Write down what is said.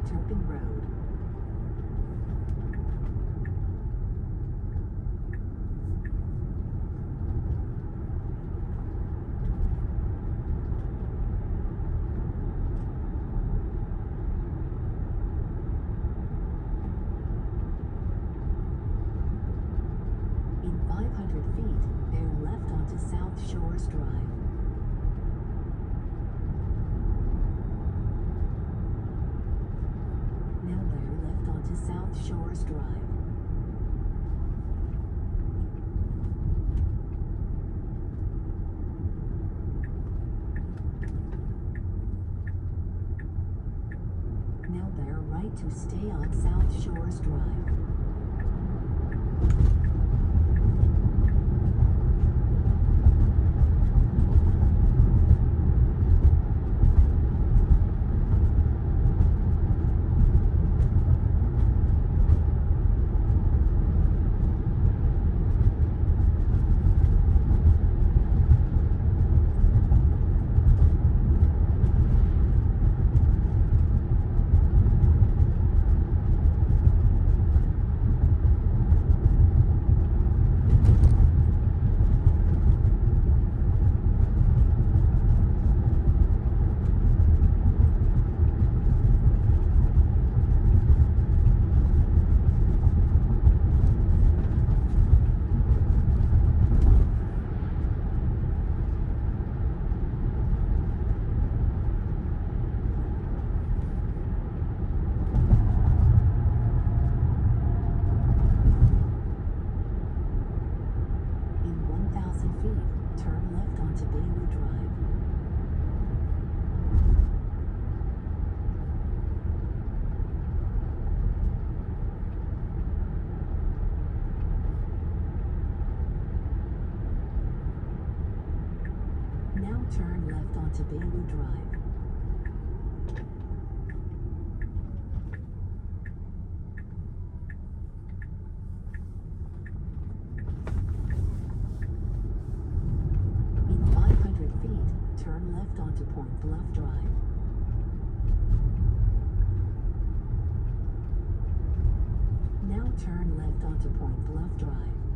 Turpin Road. In 500 feet, bear left onto South Shores Drive. Now bear left onto South Shores Drive. Now bear right to stay on South Shores Drive. In 1,000 feet, turn left onto Bayview Drive. Now turn left onto Bayview Drive. In 500 feet, turn left onto Point Bluff Drive. Now turn left onto Point Bluff Drive.